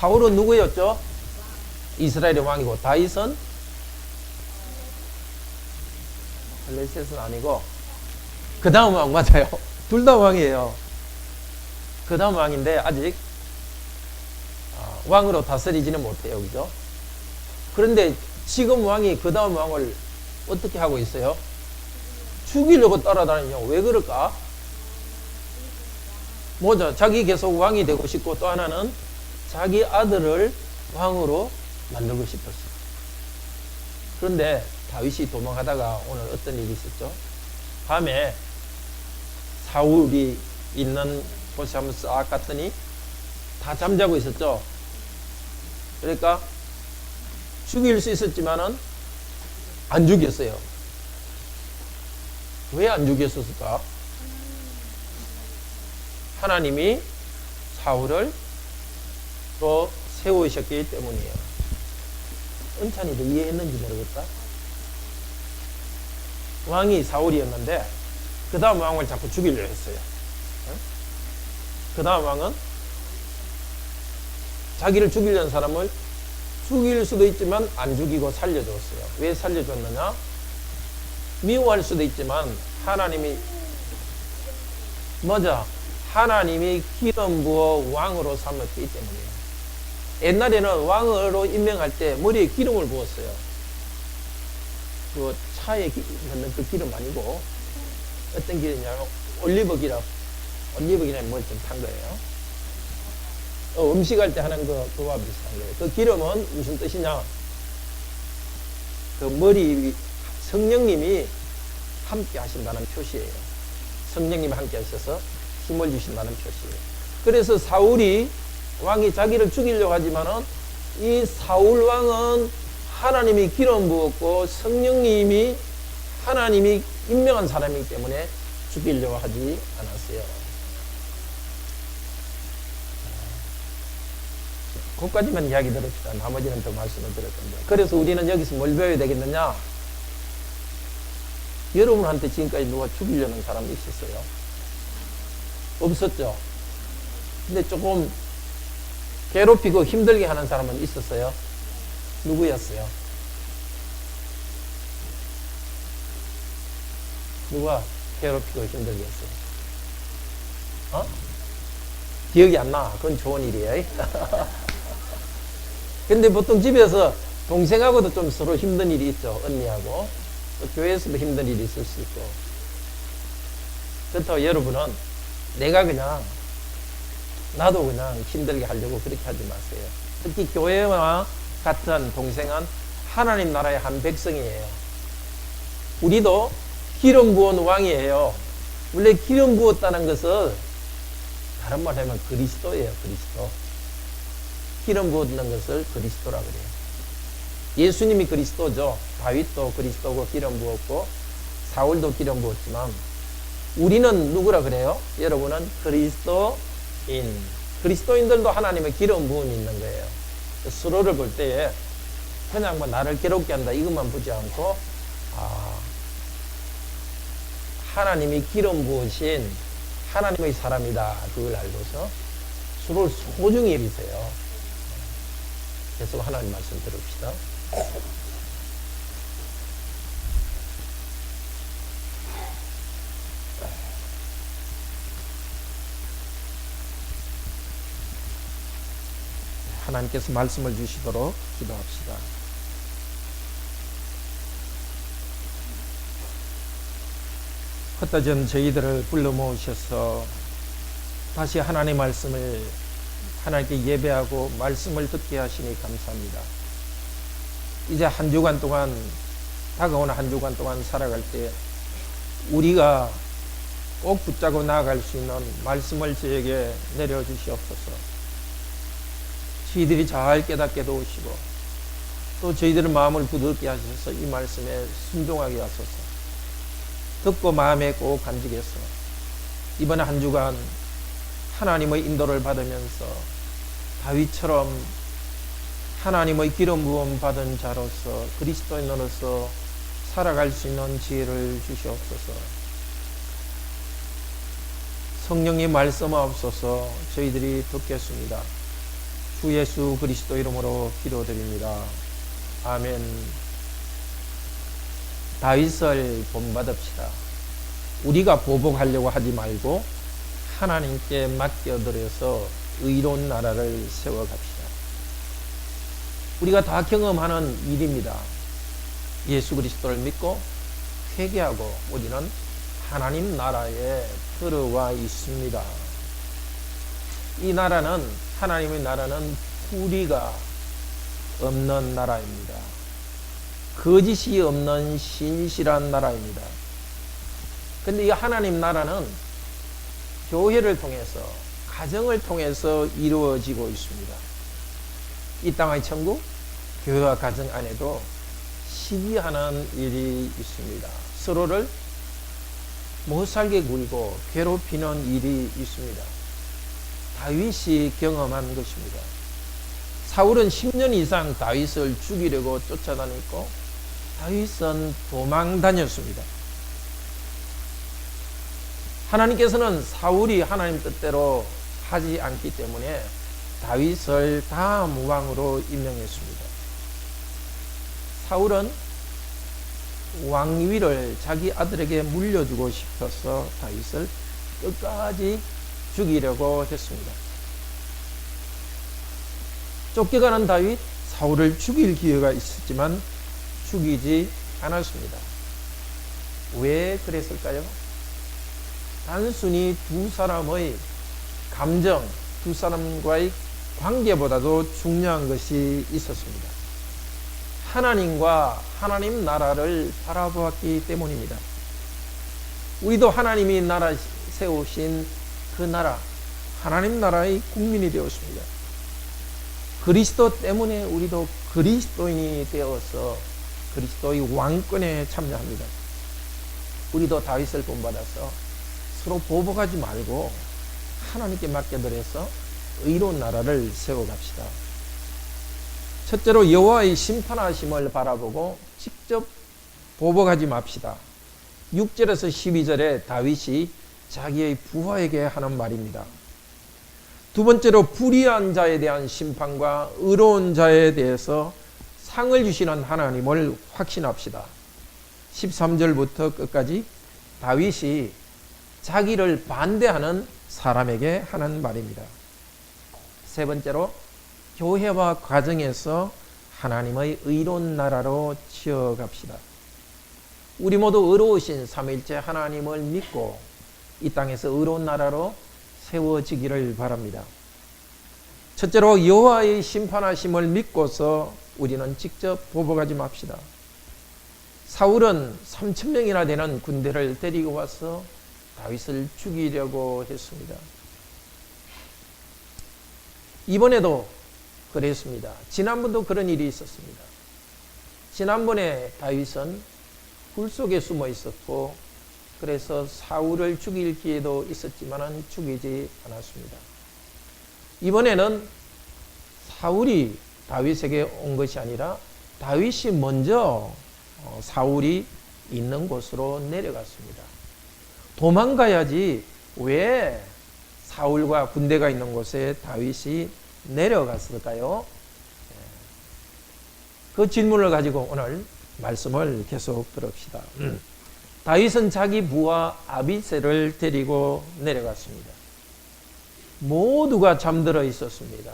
사울은 누구였죠? 이스라엘의 왕이고, 다윗은 블레셋은 아니고, 그 다음 왕 맞아요. 둘 다 왕이에요. 그 다음 왕인데 아직 왕으로 다스리지는 못해요. 그죠? 그런데 지금 왕이 그 다음 왕을 어떻게 하고 있어요? 죽이려고 따라다니냐? 왜 그럴까? 뭐죠? 자기 계속 왕이 되고 싶고, 또 하나는 자기 아들을 왕으로 만들고 싶었어요. 그런데 다윗이 도망하다가 오늘 어떤 일이 있었죠? 밤에 사울이 있는 곳에 한번 싹 갔더니 다 잠자고 있었죠. 그러니까 죽일 수 있었지만은 안 죽였어요. 왜 안 죽였었을까? 하나님이 사울을 또 세우셨기 때문이에요. 은찬이도 이해했는지 모르겠다. 왕이 사울이었는데 그 다음 왕을 자꾸 죽이려 했어요. 그 다음 왕은 자기를 죽이려는 사람을 죽일 수도 있지만 안 죽이고 살려줬어요. 왜 살려줬느냐? 미워할 수도 있지만 하나님이 뭐죠? 하나님이 기름 부어 왕으로 삼았기 때문이에요. 옛날에는 왕으로 임명할 때 머리에 기름을 부었어요. 그 차에 넣는 그 기름 아니고 어떤 기름이냐면 올리브기름 뭘 좀 탄 거예요. 음식할 때 하는 그와 비슷한 거예요. 그 기름은 무슨 뜻이냐? 그 머리 성령님이 함께 하신다는 표시예요. 성령님이 함께 하셔서 힘을 주신다는 표시예요. 그래서 사울이 왕이 자기를 죽이려고 하지만은 이 사울 왕은 하나님이 기름 부었고 성령님이 하나님이 임명한 사람이기 때문에 죽이려고 하지 않았어요. 그것까지만 이야기 들읍시다. 나머지는 더 말씀을 드릴 건데. 그래서 우리는 여기서 뭘 배워야 되겠느냐? 여러분한테 지금까지 누가 죽이려는 사람이 있었어요? 없었죠? 근데 조금 괴롭히고 힘들게 하는 사람은 있었어요? 누구였어요? 누가 괴롭히고 힘들게 했어요? 기억이 안 나. 그건 좋은 일이에요. 근데 보통 집에서 동생하고도 좀 서로 힘든 일이 있죠. 언니하고. 또 교회에서도 힘든 일이 있을 수 있고. 그렇다고 여러분은 내가 그냥 나도 그냥 힘들게 하려고 그렇게 하지 마세요. 특히 교회와 같은 동생은 하나님 나라의 한 백성이에요. 우리도 기름 부은 왕이에요. 원래 기름 부었다는 것은 다른 말로 하면 그리스도예요. 그리스도. 기름 부었는 것을 그리스도라 그래요. 예수님이 그리스도죠. 다윗도 그리스도고 기름 부었고 사울도 기름 부었지만 우리는 누구라 그래요? 여러분은 그리스도인. 그리스도인들도 하나님의 기름 부음이 있는 거예요. 서로를 볼 때에 그냥 뭐 나를 괴롭게 한다 이것만 보지 않고 하나님이 기름 부으신 하나님의 사람이다 그걸 알고서 서로를 소중히 여기세요. 계속 하나님 말씀 들읍시다. 하나님께서 말씀을 주시도록 기도합시다. 헛되전 저희들을 불러 모으셔서 다시 하나님의 말씀을 하나님께 예배하고 말씀을 듣게 하시니 감사합니다. 이제 한 주간 동안 다가오는 한 주간 동안 살아갈 때 우리가 꼭 붙잡고 나아갈 수 있는 말씀을 저에게 내려주시옵소서. 저희들이 잘 깨닫게 도우시고 또 저희들의 마음을 부드럽게 하셔서 이 말씀에 순종하게 하소서. 듣고 마음에 꼭 간직해서 이번에 한 주간 하나님의 인도를 받으면서 다윗처럼 하나님의 기름 부음 받은 자로서 그리스도인으로서 살아갈 수 있는 지혜를 주시옵소서. 성령님 말씀하옵소서. 저희들이 듣겠습니다. 주 예수 그리스도 이름으로 기도드립니다. 아멘. 다윗을 본받읍시다. 우리가 보복하려고 하지 말고 하나님께 맡겨드려서 의로운 나라를 세워갑시다. 우리가 다 경험하는 일입니다. 예수 그리스도를 믿고 회개하고 우리는 하나님 나라에 들어와 있습니다. 이 나라는, 하나님의 나라는 불의가 없는 나라입니다. 거짓이 없는 신실한 나라입니다. 근데 이 하나님 나라는 교회를 통해서, 가정을 통해서 이루어지고 있습니다. 이 땅의 천국, 교회와 가정 안에도 시기하는 일이 있습니다. 서로를 못살게 굴고 괴롭히는 일이 있습니다. 다윗이 경험한 것입니다. 사울은 10년 이상 다윗을 죽이려고 쫓아다녔고 다윗은 도망 다녔습니다. 하나님께서는 사울이 하나님 뜻대로 하지 않기 때문에 다윗을 다음 왕으로 임명했습니다. 사울은 왕위를 자기 아들에게 물려주고 싶어서 다윗을 끝까지 죽이려고 했습니다. 쫓겨가는 다윗, 사울을 죽일 기회가 있었지만 죽이지 않았습니다. 왜 그랬을까요? 단순히 두 사람의 감정, 두 사람과의 관계보다도 중요한 것이 있었습니다. 하나님과 하나님 나라를 바라보았기 때문입니다. 우리도 하나님이 나라 세우신 그 나라, 하나님 나라의 국민이 되었습니다. 그리스도 때문에 우리도 그리스도인이 되어서 그리스도의 왕권에 참여합니다. 우리도 다윗을 본받아서 서로 보복하지 말고 하나님께 맡겨드려서 의로운 나라를 세워갑시다. 첫째로 여호와의 심판하심을 바라보고 직접 보복하지 맙시다. 6절에서 12절에 다윗이 자기의 부하에게 하는 말입니다. 두 번째로 불의한 자에 대한 심판과 의로운 자에 대해서 상을 주시는 하나님을 확신합시다. 13절부터 끝까지 다윗이 자기를 반대하는 사람에게 하는 말입니다. 세 번째로 교회와 가정에서 하나님의 의로운 나라로 지어갑시다. 우리 모두 의로우신 삼위일체 하나님을 믿고 이 땅에서 의로운 나라로 세워지기를 바랍니다. 첫째로 여호와의 심판하심을 믿고서 우리는 직접 보복하지 맙시다. 사울은 3,000명이나 되는 군대를 데리고 와서 다윗을 죽이려고 했습니다. 이번에도 그랬습니다. 지난번도 그런 일이 있었습니다. 지난번에 다윗은 굴 속에 숨어 있었고 그래서 사울을 죽일 기회도 있었지만 죽이지 않았습니다. 이번에는 사울이 다윗에게 온 것이 아니라 다윗이 먼저 사울이 있는 곳으로 내려갔습니다. 도망가야지 왜 사울과 군대가 있는 곳에 다윗이 내려갔을까요? 그 질문을 가지고 오늘 말씀을 계속 들읍시다. 다윗은 자기 부하 아비새를 데리고 내려갔습니다. 모두가 잠들어 있었습니다.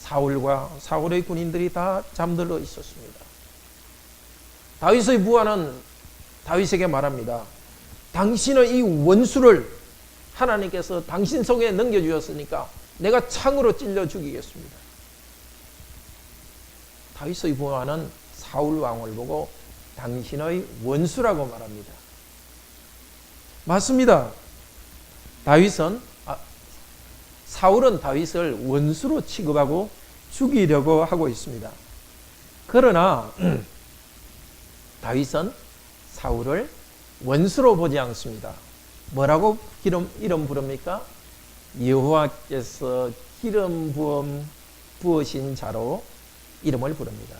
사울과 사울의 군인들이 다 잠들어 있었습니다. 다윗의 부하는 다윗에게 말합니다. 당신의 이 원수를 하나님께서 당신 손에 넘겨주셨으니까 내가 창으로 찔러 죽이겠습니다. 다윗의 부하는 사울 왕을 보고 당신의 원수라고 말합니다. 맞습니다. 사울은 다윗을 원수로 취급하고 죽이려고 하고 있습니다. 그러나 다윗은 사울을 원수로 보지 않습니다. 뭐라고 이름 부릅니까? 여호와께서 기름 부으신 자로 이름을 부릅니다.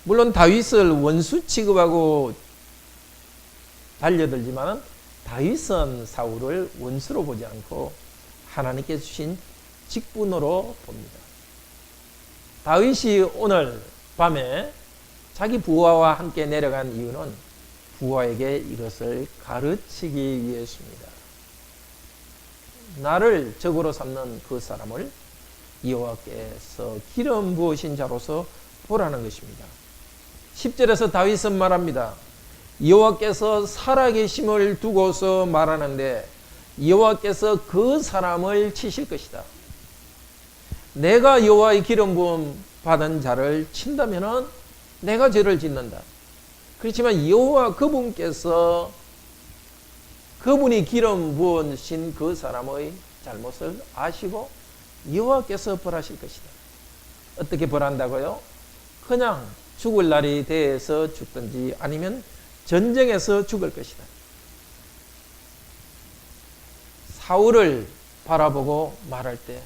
물론 다윗을 원수 취급하고 달려들지만 다윗은 사울을 원수로 보지 않고 하나님께 주신 직분으로 봅니다. 다윗이 오늘 밤에 자기 부하와 함께 내려간 이유는 부하에게 이것을 가르치기 위해서입니다. 나를 적으로 삼는 그 사람을 여호와께서 기름 부으신 자로서 보라는 것입니다. 10절에서 다윗은 말합니다. 여호와께서 살아계심을 두고서 말하는데 여호와께서 그 사람을 치실 것이다. 내가 여호와의 기름 부음 받은 자를 친다면은 내가 죄를 짓는다. 그렇지만 여호와 그분께서 그분이 기름 부으신 그 사람의 잘못을 아시고 여호와께서 벌하실 것이다. 어떻게 벌한다고요? 그냥 죽을 날이 돼서 죽든지 아니면 전쟁에서 죽을 것이다. 사울을 바라보고 말할 때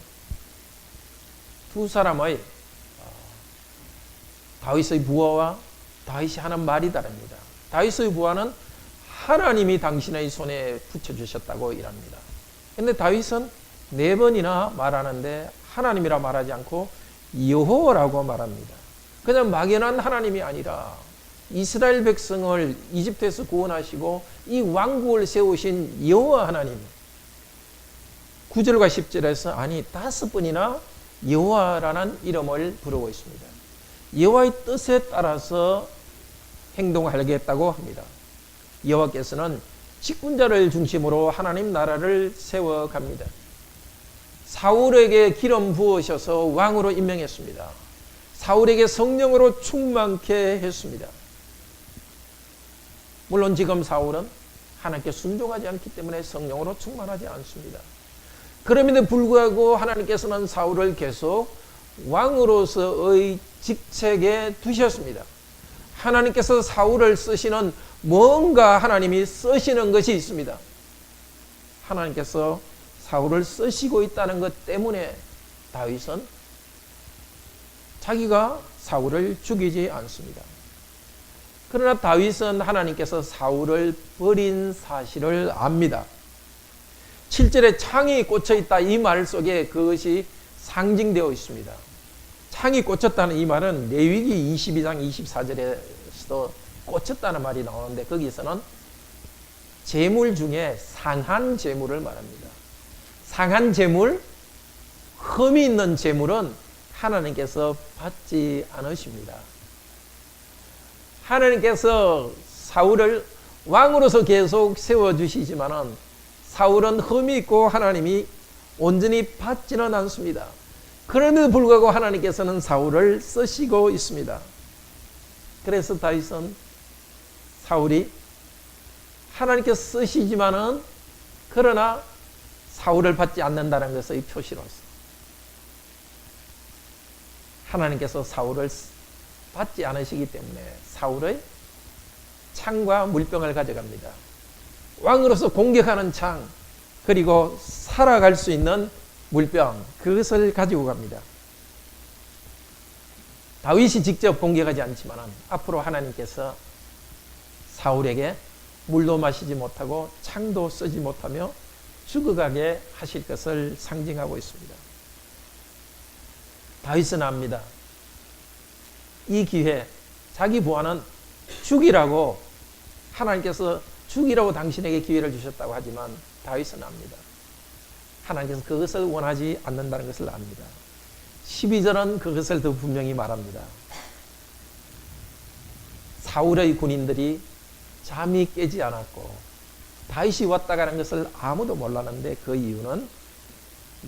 두 사람의 다윗의 부하와 다윗이 하는 말이 다릅니다. 다윗의 부하는 하나님이 당신의 손에 붙여주셨다고 일합니다. 그런데 다윗은 4번이나 말하는데 하나님이라 말하지 않고 여호와라고 말합니다. 그냥 막연한 하나님이 아니라 이스라엘 백성을 이집트에서 구원하시고 이 왕국을 세우신 여호와 하나님. 9절과 10절에서 아니 5번이나 여호와라는 이름을 부르고 있습니다. 여호와의 뜻에 따라서 행동하겠다고 합니다. 여호와께서는 직분자를 중심으로 하나님 나라를 세워갑니다. 사울에게 기름 부으셔서 왕으로 임명했습니다. 사울에게 성령으로 충만케 했습니다. 물론 지금 사울은 하나님께 순종하지 않기 때문에 성령으로 충만하지 않습니다. 그럼에도 불구하고 하나님께서는 사울을 계속 왕으로서의 직책에 두셨습니다. 하나님께서 사울을 쓰시는 뭔가 하나님이 쓰시는 것이 있습니다. 하나님께서 사울을 쓰시고 있다는 것 때문에 다윗은 자기가 사울을 죽이지 않습니다. 그러나 다윗은 하나님께서 사울을 버린 사실을 압니다. 7절에 창이 꽂혀있다 이 말 속에 그것이 상징되어 있습니다. 창이 꽂혔다는 이 말은 레위기 22장 24절에서도 꽂혔다는 말이 나오는데 거기서는 제물 중에 상한 제물을 말합니다. 상한 제물, 흠이 있는 제물은 하나님께서 받지 않으십니다. 하나님께서 사울을 왕으로서 계속 세워주시지만은 사울은 흠이 있고 하나님이 온전히 받지는 않습니다. 그럼에도 불구하고 하나님께서는 사울을 쓰시고 있습니다. 그래서 다윗은 사울이 하나님께서 쓰시지만은 그러나 사울을 받지 않는다는 것의 표시로서 하나님께서 사울을 받지 않으시기 때문에 사울의 창과 물병을 가져갑니다. 왕으로서 공격하는 창 그리고 살아갈 수 있는 물병 그것을 가지고 갑니다. 다윗이 직접 공격하지 않지만 앞으로 하나님께서 사울에게 물도 마시지 못하고 창도 쓰지 못하며 죽어가게 하실 것을 상징하고 있습니다. 다윗은 압니다. 이 기회 자기 부하는 죽이라고 하나님께서 죽이라고 당신에게 기회를 주셨다고 하지만 다윗은 압니다. 하나님께서 그것을 원하지 않는다는 것을 압니다. 12절은 그것을 더 분명히 말합니다. 사울의 군인들이 잠이 깨지 않았고 다윗이 왔다 가는 것을 아무도 몰랐는데 그 이유는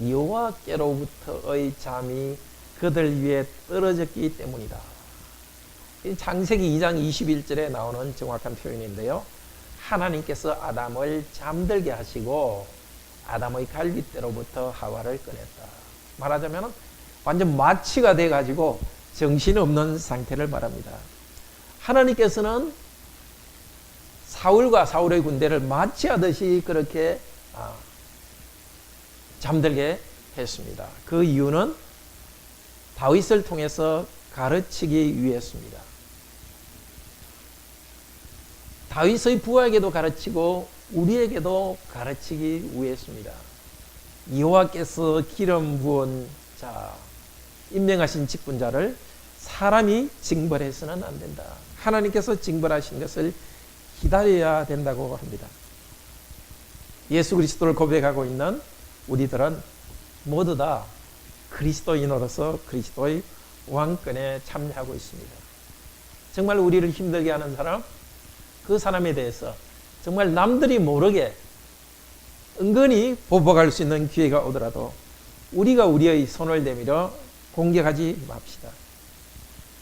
여호와께로부터의 잠이 그들 위에 떨어졌기 때문이다. 창세기 2장 21절에 나오는 정확한 표현인데요. 하나님께서 아담을 잠들게 하시고 아담의 갈빗대로부터 하와를 꺼냈다. 말하자면 완전 마취가 돼가지고 정신없는 상태를 말합니다. 하나님께서는 사울과 사울의 군대를 마취하듯이 그렇게 잠들게 했습니다. 그 이유는 다윗을 통해서 가르치기 위해서입니다. 다윗의 부하에게도 가르치고 우리에게도 가르치기 위해서입니다. 여호와께서 기름 부은 자, 임명하신 직분자를 사람이 징벌해서는 안 된다. 하나님께서 징벌하신 것을 기다려야 된다고 합니다. 예수 그리스도를 고백하고 있는 우리들은 모두 다 그리스도인으로서 그리스도의 왕권에 참여하고 있습니다. 정말 우리를 힘들게 하는 사람, 그 사람에 대해서 정말 남들이 모르게 은근히 보복할 수 있는 기회가 오더라도 우리가 우리의 손을 내밀어 공격하지 맙시다.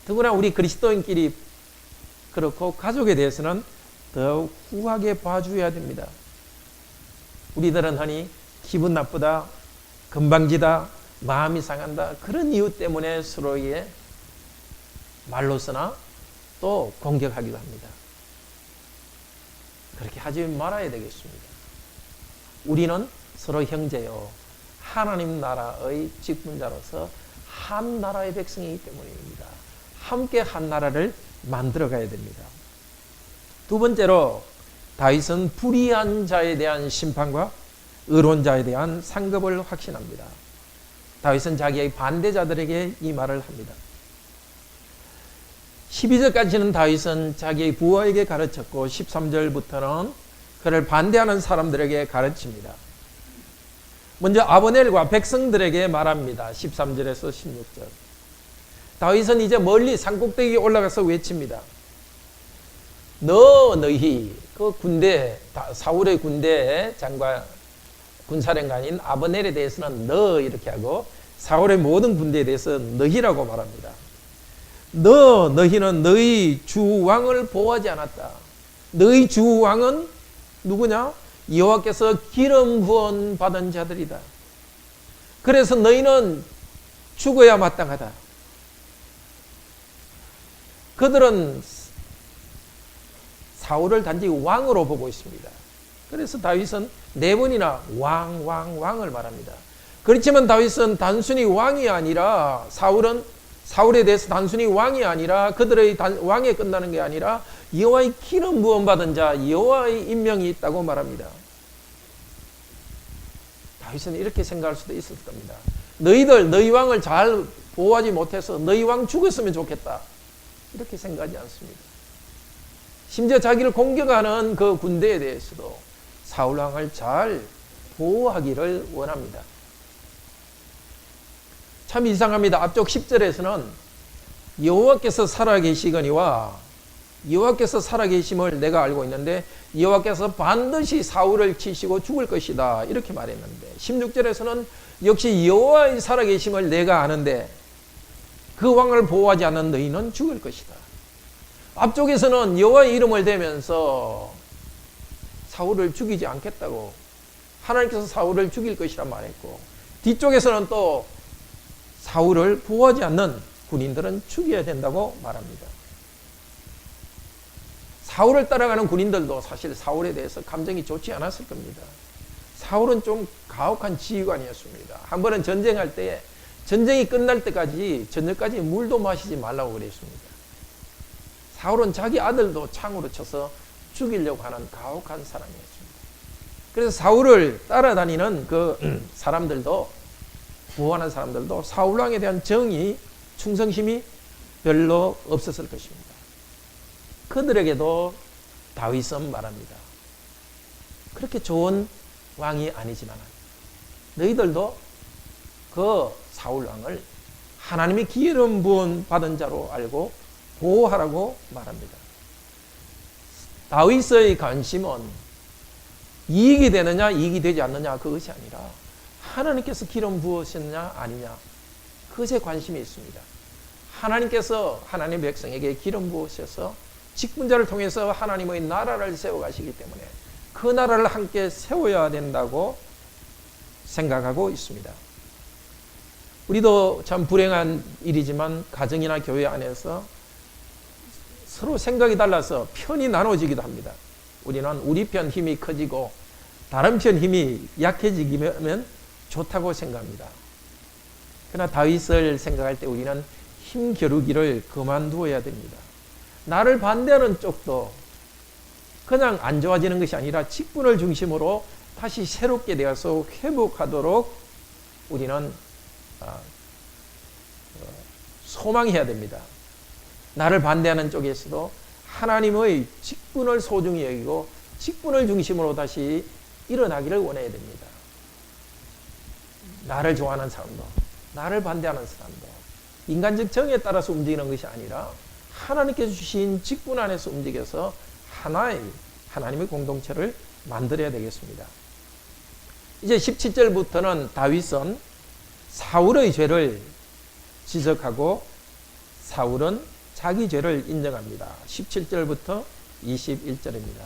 더구나 우리 그리스도인끼리 그렇고 가족에 대해서는 더욱 후하게 봐줘야 됩니다. 우리들은 흔히 기분 나쁘다, 건방지다, 마음이 상한다, 그런 이유 때문에 서로에게 말로서나 또 공격하기도 합니다. 그렇게 하지 말아야 되겠습니다. 우리는 서로 형제요, 하나님 나라의 직분자로서 한 나라의 백성이기 때문입니다. 함께 한 나라를 만들어 가야 됩니다. 두 번째로 다윗은 불의한 자에 대한 심판과 의로운 자에 대한 상급을 확신합니다. 다윗은 자기의 반대자들에게 이 말을 합니다. 12절까지는 다윗은 자기의 부하에게 가르쳤고 13절부터는 그를 반대하는 사람들에게 가르칩니다. 먼저 아브넬과 백성들에게 말합니다. 13절에서 16절. 다윗은 이제 멀리 산꼭대기에 올라가서 외칩니다. 너희 그 군대, 사울의 군대 장관, 군사령관인 아브넬에 대해서는 너 이렇게 하고 사울의 모든 군대에 대해서 너희라고 말합니다. 너희는 너희 주 왕을 보호하지 않았다. 너희 주 왕은 누구냐? 여호와께서 기름 부은 받은 자들이다. 그래서 너희는 죽어야 마땅하다. 그들은 사울을 단지 왕으로 보고 있습니다. 그래서 다윗은 네 번이나 왕을 말합니다. 그렇지만 다윗은 단순히 왕이 아니라 사울에 대해서 단순히 왕이 아니라 그들의 왕에 끝나는 게 아니라 여호와의 기름 부음 받은 자, 여호와의 임명이 있다고 말합니다. 다윗은 이렇게 생각할 수도 있을 겁니다. 너희 왕을 잘 보호하지 못해서 너희 왕 죽었으면 좋겠다. 이렇게 생각하지 않습니다. 심지어 자기를 공격하는 그 군대에 대해서도 사울 왕을 잘 보호하기를 원합니다. 참 이상합니다. 앞쪽 10절에서는 여호와께서 살아계시거니와 여호와께서 살아계심을 내가 알고 있는데 여호와께서 반드시 사울을 치시고 죽을 것이다 이렇게 말했는데 16절에서는 역시 여호와의 살아계심을 내가 아는데 그 왕을 보호하지 않는 너희는 죽을 것이다. 앞쪽에서는 여호와의 이름을 대면서 사울을 죽이지 않겠다고 하나님께서 사울을 죽일 것이라 말했고 뒤쪽에서는 또 사울을 보호하지 않는 군인들은 죽여야 된다고 말합니다. 사울을 따라가는 군인들도 사실 사울에 대해서 감정이 좋지 않았을 겁니다. 사울은 좀 가혹한 지휘관이었습니다. 한 번은 전쟁할 때 전쟁이 끝날 때까지 저녁까지 물도 마시지 말라고 그랬습니다. 사울은 자기 아들도 창으로 쳐서 죽이려고 하는 가혹한 사람이었습니다. 그래서 사울을 따라다니는 그 사람들도 구원한 사람들도 사울왕에 대한 정의, 충성심이 별로 없었을 것입니다. 그들에게도 다윗은 말합니다. 그렇게 좋은 왕이 아니지만 너희들도 그 사울왕을 하나님이 기름 부은 받은 자로 알고 보호하라고 말합니다. 다윗의 관심은 이익이 되느냐 이익이 되지 않느냐 그것이 아니라 하나님께서 기름 부으셨냐 아니냐 그것에 관심이 있습니다. 하나님께서 하나님 백성에게 기름 부으셔서 직분자를 통해서 하나님의 나라를 세워가시기 때문에 그 나라를 함께 세워야 된다고 생각하고 있습니다. 우리도 참 불행한 일이지만 가정이나 교회 안에서 서로 생각이 달라서 편이 나눠지기도 합니다. 우리는 우리 편 힘이 커지고 다른 편 힘이 약해지면 좋다고 생각합니다. 그러나 다윗을 생각할 때 우리는 힘 겨루기를 그만두어야 됩니다. 나를 반대하는 쪽도 그냥 안 좋아지는 것이 아니라 직분을 중심으로 다시 새롭게 되어서 회복하도록 우리는 소망해야 됩니다. 나를 반대하는 쪽에서도 하나님의 직분을 소중히 여기고 직분을 중심으로 다시 일어나기를 원해야 됩니다. 나를 좋아하는 사람도, 나를 반대하는 사람도 인간적 정에 따라서 움직이는 것이 아니라 하나님께서 주신 직분 안에서 움직여서 하나의 하나님의 공동체를 만들어야 되겠습니다. 이제 17절부터는 다윗은 사울의 죄를 지적하고 사울은 자기 죄를 인정합니다. 17절부터 21절입니다.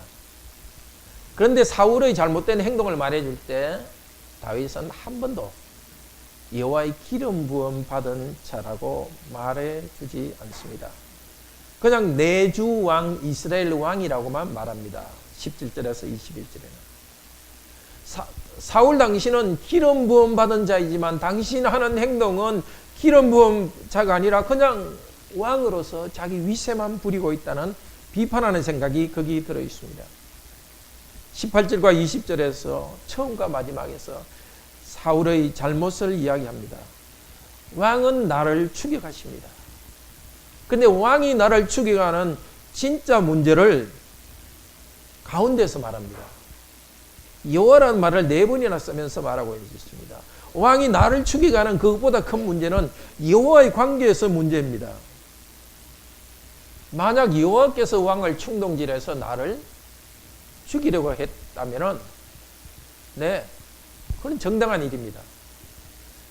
그런데 사울의 잘못된 행동을 말해줄 때 다윗은 한 번도 여호와의 기름 부음 받은 자라고 말해주지 않습니다. 그냥 내주 왕 이스라엘 왕이라고만 말합니다. 17절에서 21절에는. 사울 당신은 기름 부음 받은 자이지만 당신 하는 행동은 기름 부음 자가 아니라 그냥 왕으로서 자기 위세만 부리고 있다는 비판하는 생각이 거기 들어 있습니다. 18절과 20절에서 처음과 마지막에서 사울의 잘못을 이야기합니다. 왕은 나를 추격하십니다. 근데 왕이 나를 추격하는 진짜 문제를 가운데서 말합니다. 여호와라는 말을 4번이나 쓰면서 말하고 있습니다. 왕이 나를 추격하는 그것보다 큰 문제는 여호와의 관계에서 문제입니다. 만약 여호와께서 왕을 충동질해서 나를 죽이려고 했다면은 그건 정당한 일입니다.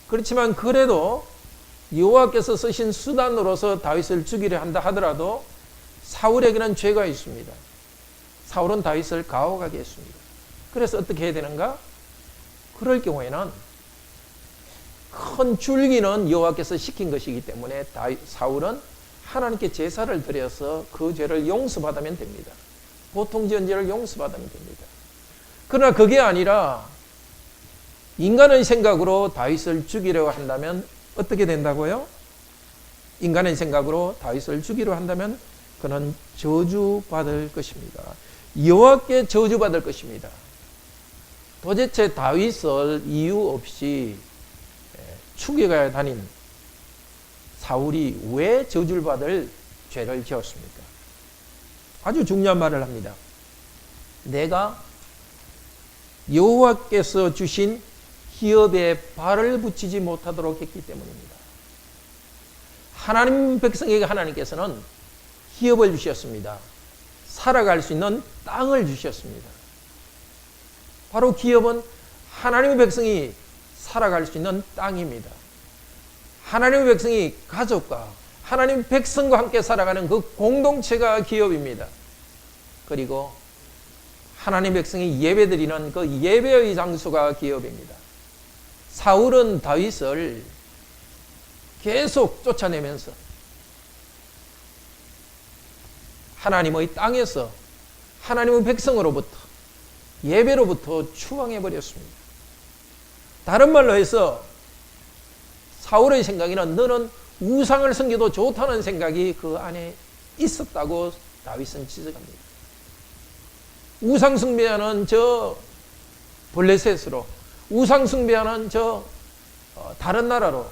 그렇지만 그래도 여호와께서 쓰신 수단으로서 다윗을 죽이려 한다 하더라도 사울에게는 죄가 있습니다. 사울은 다윗을 가혹하게 했습니다. 그래서 어떻게 해야 되는가? 그럴 경우에는 큰 줄기는 여호와께서 시킨 것이기 때문에 사울은 하나님께 제사를 드려서 그 죄를 용서받으면 됩니다. 보통 지은 죄를 용서받으면 됩니다. 그러나 그게 아니라 인간의 생각으로 다윗을 죽이려고 한다면 어떻게 된다고요? 인간의 생각으로 다윗을 죽이려 한다면 그는 저주받을 것입니다. 여호와께 저주받을 것입니다. 도대체 다윗을 이유 없이 죽여가야 다닌 사울이 왜 저주를 받을 죄를 지었습니까? 아주 중요한 말을 합니다. 내가 여호와께서 주신 기업에 발을 붙이지 못하도록 했기 때문입니다. 하나님 백성에게 하나님께서는 기업을 주셨습니다. 살아갈 수 있는 땅을 주셨습니다. 바로 기업은 하나님의 백성이 살아갈 수 있는 땅입니다. 하나님의 백성이 가족과 하나님의 백성과 함께 살아가는 그 공동체가 기업입니다. 그리고 하나님의 백성이 예배드리는 그 예배의 장소가 기업입니다. 사울은 다윗을 계속 쫓아내면서 하나님의 땅에서 하나님의 백성으로부터 예배로부터 추방해버렸습니다. 다른 말로 해서 사울의 생각에는 너는 우상을 섬겨도 좋다는 생각이 그 안에 있었다고 다윗은 지적합니다. 우상 숭배하는 저 블레셋으로, 우상 숭배하는 저 다른 나라로,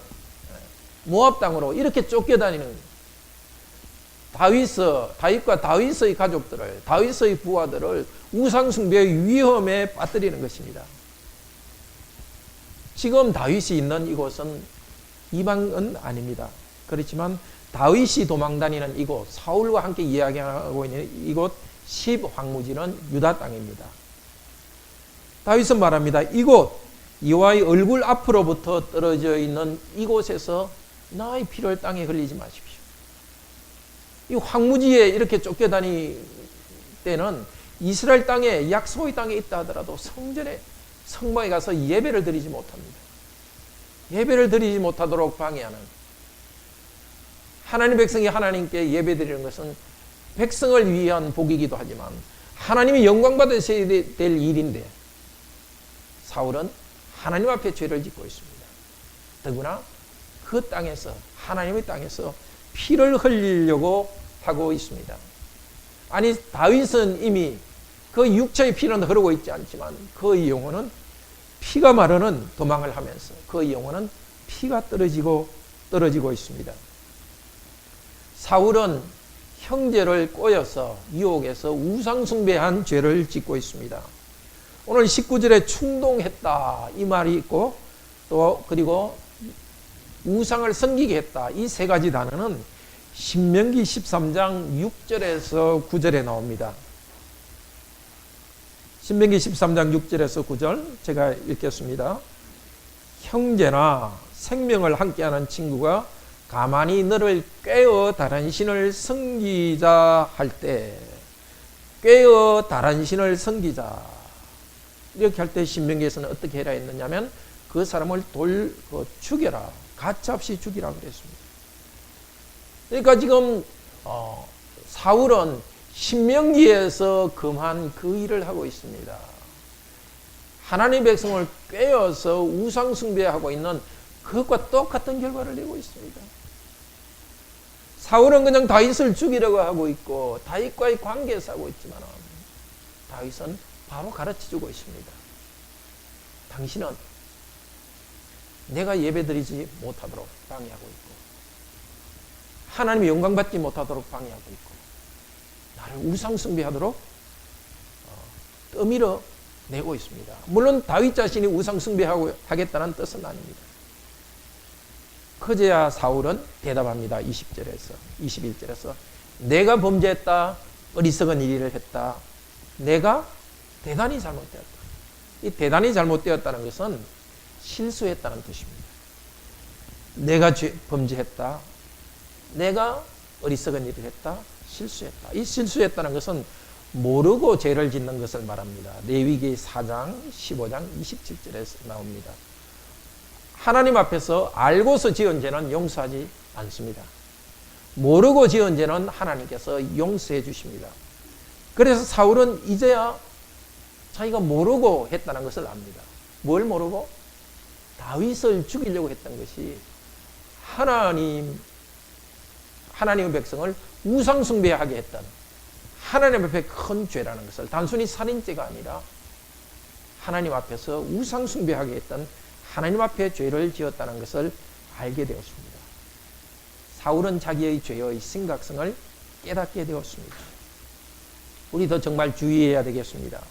모압 땅으로 이렇게 쫓겨다니는 다윗과 다윗의 가족들을, 다윗의 부하들을 우상 숭배의 위험에 빠뜨리는 것입니다. 지금 다윗이 있는 이곳은 이방은 아닙니다. 그렇지만 다윗이 도망다니는 이곳, 사울과 함께 이야기하고 있는 이곳 10황무지는 유다 땅입니다. 다윗은 말합니다. 이곳 여호와의 얼굴 앞으로부터 떨어져 있는 이곳에서 나의 피를 땅에 흘리지 마십시오. 이 황무지에 이렇게 쫓겨다닐 때는 이스라엘 땅에, 약속의 땅에 있다 하더라도 성전에, 성막에 가서 예배를 드리지 못합니다. 예배를 드리지 못하도록 방해하는, 하나님 백성이 하나님께 예배 드리는 것은 백성을 위한 복이기도 하지만 하나님이 영광 받으셔야 될 일인데 사울은 하나님 앞에 죄를 짓고 있습니다. 더구나 그 땅에서, 하나님의 땅에서 피를 흘리려고 하고 있습니다. 아니, 다윗은 이미 그 육체의 피는 흐르고 있지 않지만 그의 영혼은 피가 마르는 도망을 하면서 그의 영혼은 피가 떨어지고 있습니다. 사울은 형제를 꼬여서 유혹해서 우상숭배한 죄를 짓고 있습니다. 오늘 19절에 충동했다 이 말이 있고 또 그리고 우상을 섬기게 했다 이 세 가지 단어는 신명기 13장 6절에서 9절에 나옵니다. 신명기 13장 6절에서 9절 제가 읽겠습니다. 형제나 생명을 함께하는 친구가 가만히 너를 꾀어 다른 신을 섬기자 할 때 꾀어 다른 신을 섬기자 이렇게 할 때 신명기에서는 어떻게 해라 했느냐면 그 사람을 죽여라 가차없이 죽이라 그랬습니다. 그러니까 지금 사울은 신명기에서 금한 그 일을 하고 있습니다. 하나님의 백성을 꾀어서 우상 숭배하고 있는 그것과 똑같은 결과를 내고 있습니다. 사울은 그냥 다윗을 죽이려고 하고 있고 다윗과의 관계에서 하고 있지만 다윗은 바로 가르쳐주고 있습니다. 당신은 내가 예배드리지 못하도록 방해하고 있고 하나님의 영광받지 못하도록 방해하고 있고 나를 우상숭배하도록 떠밀어 내고 있습니다. 물론 다윗 자신이 우상숭배하고 하겠다는 뜻은 아닙니다. 그제야 사울은 대답합니다. 20절에서 21절에서 내가 범죄했다. 어리석은 일을 했다. 내가 대단히 잘못되었다. 이 대단히 잘못되었다는 것은 실수했다는 뜻입니다. 내가 범죄했다. 내가 어리석은 일을 했다. 실수했다. 이 실수했다는 것은 모르고 죄를 짓는 것을 말합니다. 레위기 4장 15장 27절에 나옵니다. 하나님 앞에서 알고서 지은 죄는 용서하지 않습니다. 모르고 지은 죄는 하나님께서 용서해 주십니다. 그래서 사울은 이제야 자기가 모르고 했다는 것을 압니다. 뭘 모르고? 다윗을 죽이려고 했던 것이 하나님의 백성을 우상숭배하게 했던 하나님 앞에 큰 죄라는 것을 단순히 살인죄가 아니라 하나님 앞에서 우상숭배하게 했던 하나님 앞에 죄를 지었다는 것을 알게 되었습니다. 사울은 자기의 죄의 심각성을 깨닫게 되었습니다. 우리도 정말 주의해야 되겠습니다.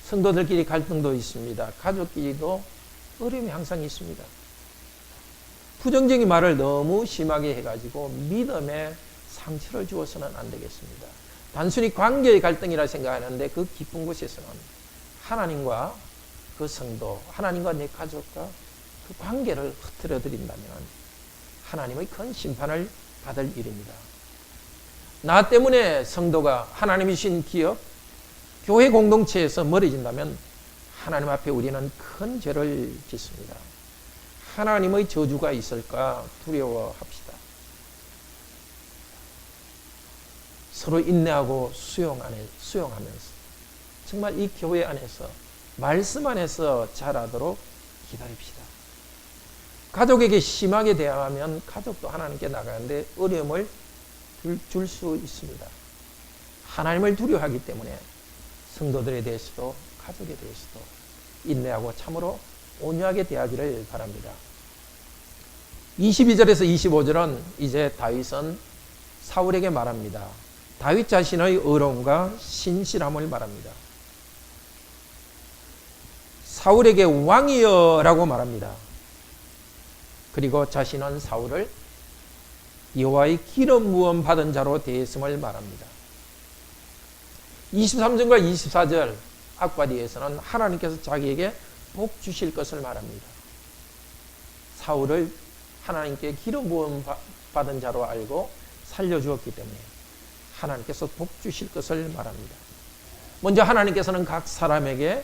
성도들끼리 갈등도 있습니다. 가족끼리도 어려움이 항상 있습니다. 부정적인 말을 너무 심하게 해가지고 믿음에 상처를 주어서는 안 되겠습니다. 단순히 관계의 갈등이라 생각하는데 그 깊은 곳에서는 하나님과 그 성도, 하나님과 내 가족과 그 관계를 흐트러 드린다면 하나님의 큰 심판을 받을 일입니다. 나 때문에 성도가 하나님이 주신 기업, 교회 공동체에서 멀어진다면 하나님 앞에 우리는 큰 죄를 짓습니다. 하나님의 저주가 있을까 두려워합시다. 서로 인내하고 수용하면서 정말 이 교회 안에서 말씀 안에서 자라도록 기다립시다. 가족에게 심하게 대하면 가족도 하나님께 나가는데 어려움을 줄 수 있습니다. 하나님을 두려워하기 때문에 성도들에 대해서도 가족에 대해서도 인내하고 참으로 온유하게 대하기를 바랍니다. 22절에서 25절은 이제 다윗은 사울에게 말합니다. 다윗 자신의 의로움과 신실함을 말합니다. 사울에게 왕이여라고 말합니다. 그리고 자신은 사울을 여호와의 기름 부음 받은 자로 대했음을 말합니다. 23절과 24절 앞과 뒤에서는 하나님께서 자기에게 복 주실 것을 말합니다. 사울을 하나님께 기름 부음 받은 자로 알고 살려주었기 때문에 하나님께서 복 주실 것을 말합니다. 먼저 하나님께서는 각 사람에게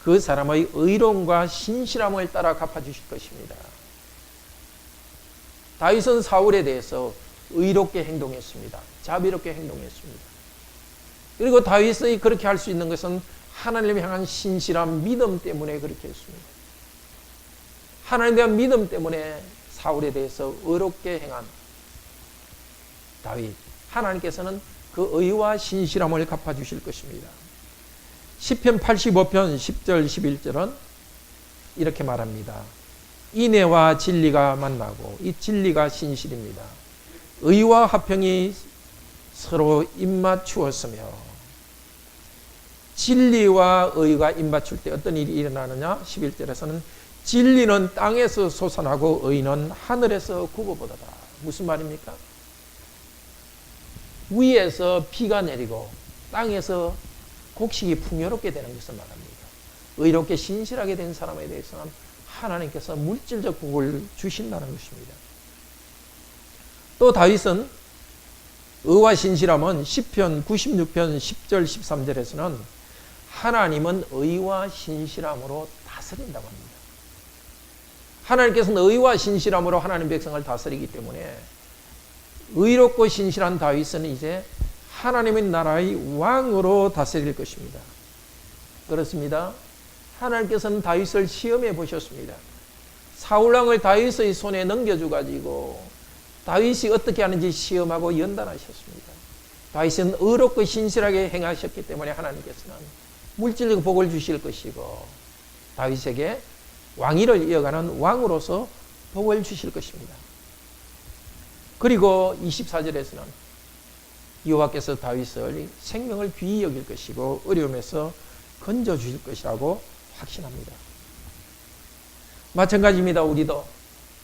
그 사람의 의로움과 신실함을 따라 갚아주실 것입니다. 다윗은 사울에 대해서 의롭게 행동했습니다. 자비롭게 행동했습니다. 그리고 다윗이 그렇게 할 수 있는 것은 하나님을 향한 신실한 믿음 때문에 그렇게 했습니다. 하나님에 대한 믿음 때문에 사울에 대해서 의롭게 행한 다윗. 하나님께서는 그 그 의와 신실함을 갚아주실 것입니다. 시편 85편 10절 11절은 이렇게 말합니다. 인애와 진리가 만나고 이 진리가 신실입니다. 의와 화평이 서로 입맞추었으며, 진리와 의가 입맞출 때 어떤 일이 일어나느냐? 11절에서는 진리는 땅에서 솟아나고 의는 하늘에서 굽어보도다. 무슨 말입니까? 위에서 비가 내리고 땅에서 곡식이 풍요롭게 되는 것을 말합니다. 의롭게 신실하게 된 사람에 대해서는 하나님께서 물질적 복을 주신다는 것입니다. 또 다윗은 의와 신실함은 시편 96편 10절 13절에서는 하나님은 의와 신실함으로 다스린다고 합니다. 하나님께서는 의와 신실함으로 하나님 백성을 다스리기 때문에 의롭고 신실한 다윗은 이제 하나님의 나라의 왕으로 다스릴 것입니다. 그렇습니다. 하나님께서는 다윗을 시험해 보셨습니다. 사울왕을 다윗의 손에 넘겨주가지고 다윗이 어떻게 하는지 시험하고 연단하셨습니다. 다윗은 의롭고 신실하게 행하셨기 때문에 하나님께서는 물질적 복을 주실 것이고 다윗에게 왕위를 이어가는 왕으로서 복을 주실 것입니다. 그리고 24절에서는 여호와께서 다윗을 생명을 귀히 여길 것이고 어려움에서 건져 주실 것이라고 확신합니다. 마찬가지입니다. 우리도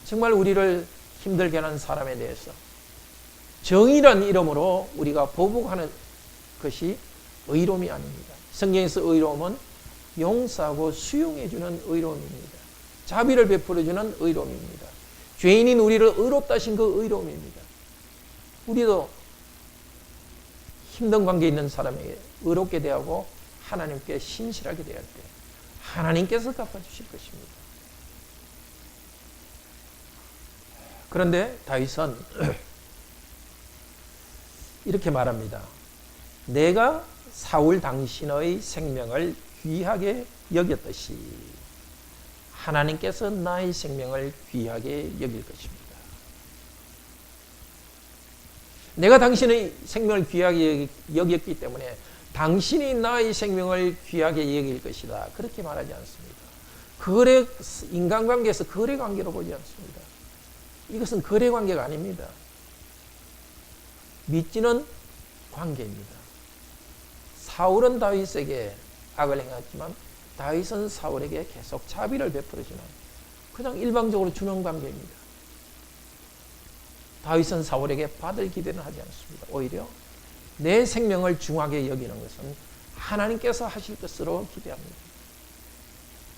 정말 우리를 힘들게 하는 사람에 대해서 정의란 이름으로 우리가 보복하는 것이 의로움이 아닙니다. 성경에서 의로움은 용서하고 수용해주는 의로움입니다. 자비를 베풀어주는 의로움입니다. 죄인인 우리를 의롭다 하신 그 의로움입니다. 우리도 힘든 관계에 있는 사람에게 의롭게 대하고 하나님께 신실하게 대할 때 하나님께서 갚아주실 것입니다. 그런데 다윗은 이렇게 말합니다. 내가 사울 당신의 생명을 귀하게 여겼듯이 하나님께서 나의 생명을 귀하게 여길 것입니다. 내가 당신의 생명을 귀하게 여겼기 때문에 당신이 나의 생명을 귀하게 여길 것이다. 그렇게 말하지 않습니다. 거래, 인간관계에서 거래관계로 보지 않습니다. 이것은 거래관계가 아닙니다. 믿지는 관계입니다. 사울은 다윗에게 악을 행했지만 다윗은 사울에게 계속 자비를 베풀어주는 그냥 일방적으로 주는 관계입니다. 다윗은 사울에게 받을 기대는 하지 않습니다. 오히려 내 생명을 중하게 여기는 것은 하나님께서 하실 것으로 기대합니다.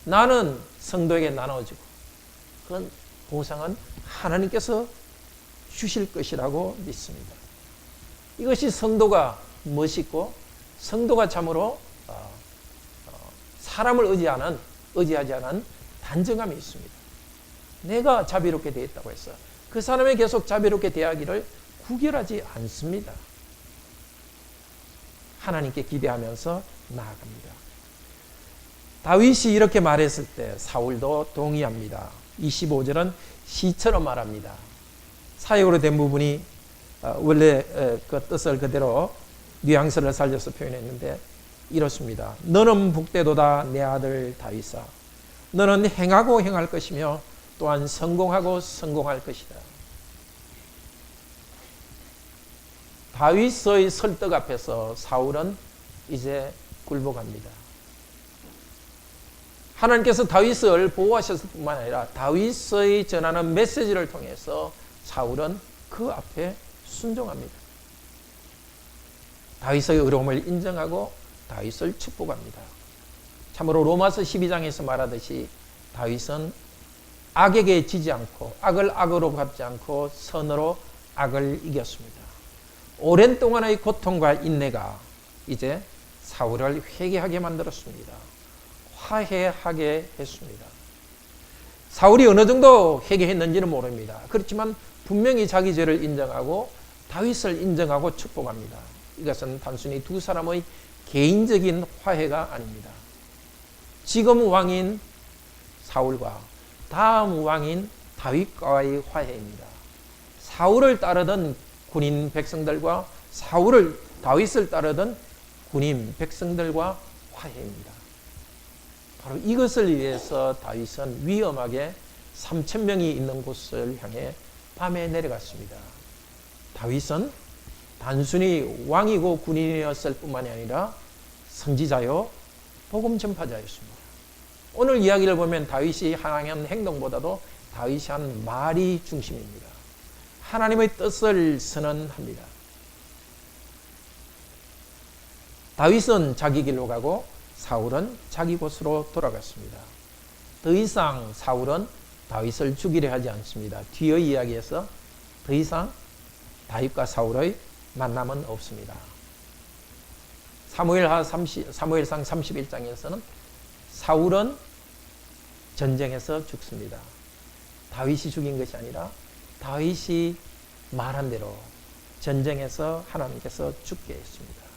나는 성도에게 나눠주고 그건 보상은 하나님께서 주실 것이라고 믿습니다. 이것이 성도가 멋있고 성도가 참으로 사람을 의지하지 않은 단정함이 있습니다. 내가 자비롭게 대했다고 해서 그 사람이 계속 자비롭게 대하기를 구결하지 않습니다. 하나님께 기대하면서 나아갑니다. 다윗이 이렇게 말했을 때 사울도 동의합니다. 25절은 시처럼 말합니다. 사역으로 된 부분이 원래 그 뜻을 그대로 뉘앙스를 살려서 표현했는데 이렇습니다. 너는 복되도다 내 아들 다윗아. 너는 행하고 행할 것이며 또한 성공하고 성공할 것이다. 다윗의 설득 앞에서 사울은 이제 굴복합니다. 하나님께서 다윗을 보호하셨을 뿐만 아니라 다윗의 전하는 메시지를 통해서 사울은 그 앞에 순종합니다. 다윗의 의로움을 인정하고 다윗을 축복합니다. 참으로 로마서 12장에서 말하듯이 다윗은 악에게 지지 않고 악을 악으로 갚지 않고 선으로 악을 이겼습니다. 오랜 동안의 고통과 인내가 이제 사울을 회개하게 만들었습니다. 화해하게 했습니다. 사울이 어느 정도 회개했는지는 모릅니다. 그렇지만 분명히 자기 죄를 인정하고 다윗을 인정하고 축복합니다. 이것은 단순히 두 사람의 개인적인 화해가 아닙니다. 지금 왕인 사울과 다음 왕인 다윗과의 화해입니다. 사울을 따르던 군인 백성들과 사울을 다윗을 따르던 군인 백성들과 화해입니다. 바로 이것을 위해서 다윗은 위험하게 3,000명이 있는 곳을 향해 밤에 내려갔습니다. 다윗은 단순히 왕이고 군인이었을 뿐만이 아니라 선지자요 복음 전파자였습니다. 오늘 이야기를 보면 다윗이 한 행동보다도 다윗이 한 말이 중심입니다. 하나님의 뜻을 선언합니다. 다윗은 자기 길로 가고 사울은 자기 곳으로 돌아갔습니다. 더 이상 사울은 다윗을 죽이려 하지 않습니다. 뒤의 이야기에서 더 이상 다윗과 사울의 만남은 없습니다. 사무엘상 31장에서는 사울은 전쟁에서 죽습니다. 다윗이 죽인 것이 아니라 다윗이 말한 대로 전쟁에서 하나님께서 죽게 했습니다.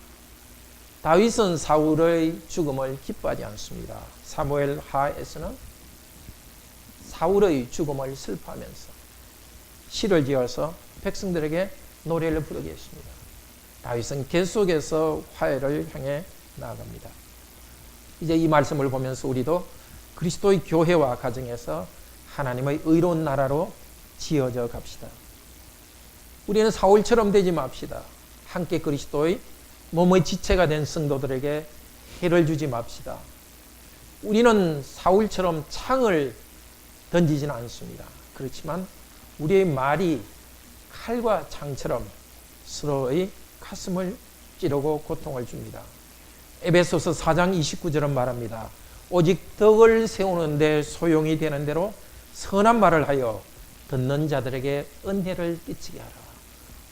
다윗은 사울의 죽음을 기뻐하지 않습니다. 사무엘 하에서는 사울의 죽음을 슬퍼하면서 시를 지어서 백성들에게 노래를 부르게 했습니다. 다윗은 계속해서 화해를 향해 나아갑니다. 이제 이 말씀을 보면서 우리도 그리스도의 교회와 가정에서 하나님의 의로운 나라로 지어져 갑시다. 우리는 사울처럼 되지 맙시다. 함께 그리스도의 몸의 지체가 된 성도들에게 해를 주지 맙시다. 우리는 사울처럼 창을 던지지는 않습니다. 그렇지만 우리의 말이 칼과 창처럼 서로의 가슴을 찌르고 고통을 줍니다. 에베소서 4장 29절은 말합니다. 오직 덕을 세우는데 소용이 되는 대로 선한 말을 하여 듣는 자들에게 은혜를 끼치게 하라.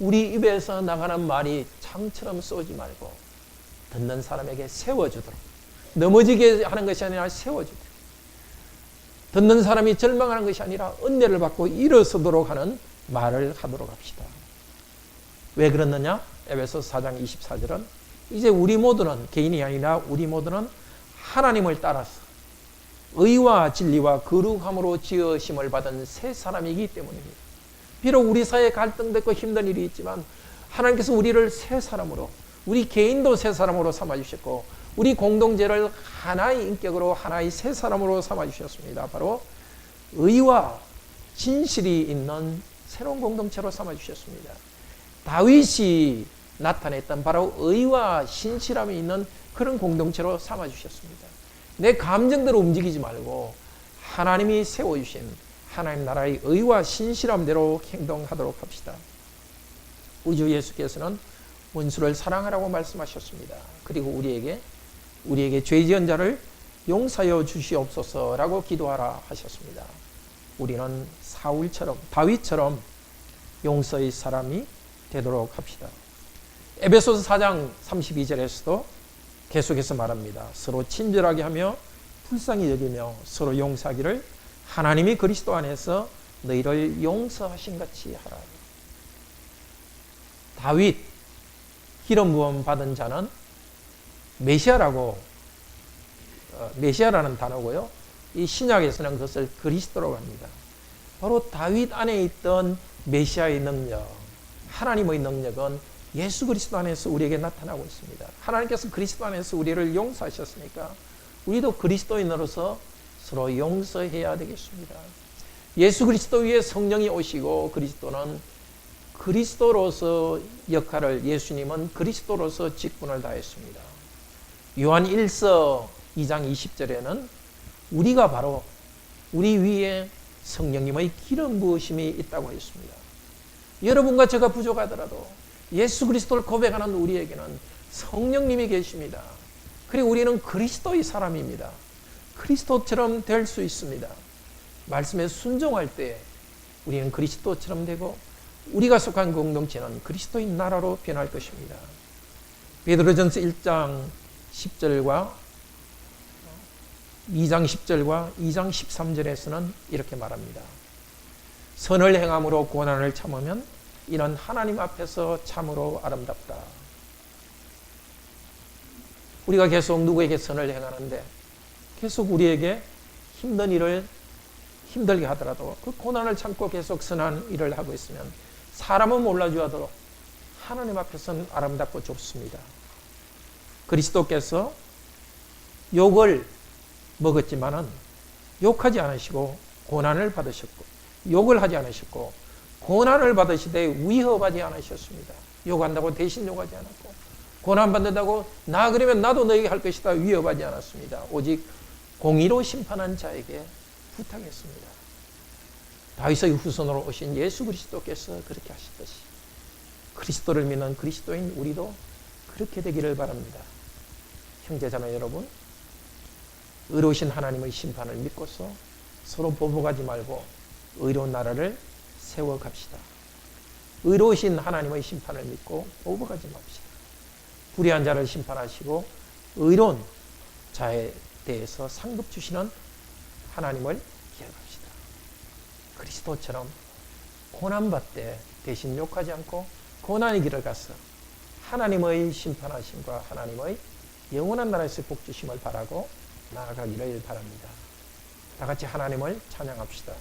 우리 입에서 나가는 말이 창처럼 쏘지 말고 듣는 사람에게 세워주도록, 넘어지게 하는 것이 아니라 세워주도록, 듣는 사람이 절망하는 것이 아니라 은혜를 받고 일어서도록 하는 말을 하도록 합시다. 왜 그렇느냐? 에베소서 4장 24절은 이제 우리 모두는, 개인이 아니라 우리 모두는 하나님을 따라서 의와 진리와 거룩함으로 지으심을 받은 새 사람이기 때문입니다. 비록 우리 사이에 갈등도 있고 힘든 일이 있지만 하나님께서 우리를 새 사람으로, 우리 개인도 새 사람으로 삼아주셨고 우리 공동체를 하나의 인격으로, 하나의 새 사람으로 삼아주셨습니다. 바로 의와 진실이 있는 새로운 공동체로 삼아주셨습니다. 다윗이 나타냈던 바로 의와 신실함이 있는 그런 공동체로 삼아주셨습니다. 내 감정대로 움직이지 말고 하나님이 세워주신 하나님 나라의 의와 신실함대로 행동하도록 합시다. 우리 주 예수께서는 원수를 사랑하라고 말씀하셨습니다. 그리고 우리에게 죄 지은 자를 용서하여 주시옵소서라고 기도하라 하셨습니다. 우리는 사울처럼, 다윗처럼 용서의 사람이 되도록 합시다. 에베소서 4장 32절에서도 계속해서 말합니다. 서로 친절하게 하며 불쌍히 여기며 서로 용서하기를 하나님이 그리스도 안에서 너희를 용서하신 같이 하라. 다윗, 기름 부음 받은 자는 메시아라는 단어고요. 이 신약에서는 그것을 그리스도라고 합니다. 바로 다윗 안에 있던 메시아의 능력, 하나님의 능력은 예수 그리스도 안에서 우리에게 나타나고 있습니다. 하나님께서 그리스도 안에서 우리를 용서하셨으니까 우리도 그리스도인으로서 서로 용서해야 되겠습니다. 예수 그리스도 위에 성령이 오시고 그리스도는 그리스도로서 역할을, 예수님은 그리스도로서 직분을 다했습니다. 요한 1서 2장 20절에는 우리가 바로 우리 위에 성령님의 기름 부으심이 있다고 했습니다. 여러분과 제가 부족하더라도 예수 그리스도를 고백하는 우리에게는 성령님이 계십니다. 그리고 우리는 그리스도의 사람입니다. 그리스도처럼 될 수 있습니다. 말씀에 순종할 때 우리는 그리스도처럼 되고 우리가 속한 공동체는 그리스도의 나라로 변할 것입니다. 베드로전서 1장 10절과 2장 10절과 2장 13절에서는 이렇게 말합니다. 선을 행함으로 고난을 참으면 이는 하나님 앞에서 참으로 아름답다. 우리가 계속 누구에게 선을 행하는데 계속 우리에게 힘든 일을 힘들게 하더라도 그 고난을 참고 계속 선한 일을 하고 있으면 사람은 몰라주어도 하나님 앞에서는 아름답고 좋습니다. 그리스도께서 욕을 먹었지만은 욕하지 않으시고 고난을 받으셨고, 욕을 하지 않으셨고 고난을 받으시되 위협하지 않으셨습니다. 욕한다고 대신 욕하지 않았고, 고난받는다고 나 그러면 나도 너에게 할 것이다 위협하지 않았습니다. 오직 공의로 심판한 자에게 부탁했습니다. 다윗의 후손으로 오신 예수 그리스도께서 그렇게 하셨듯이 그리스도를 믿는 그리스도인 우리도 그렇게 되기를 바랍니다. 형제자매 여러분, 의로우신 하나님의 심판을 믿고서 서로 보복하지 말고 의로운 나라를 세워갑시다. 의로우신 하나님의 심판을 믿고 보복하지 맙시다. 불의한 자를 심판하시고 의로운 자에 대해서 상급 주시는 하나님을 기억합시다. 그리스도처럼 고난받되 대신 욕하지 않고 고난의 길을 가서 하나님의 심판하심과 하나님의 영원한 나라에서 복 주심을 바라고 나아가기를 바랍니다. 다 같이 하나님을 찬양합시다.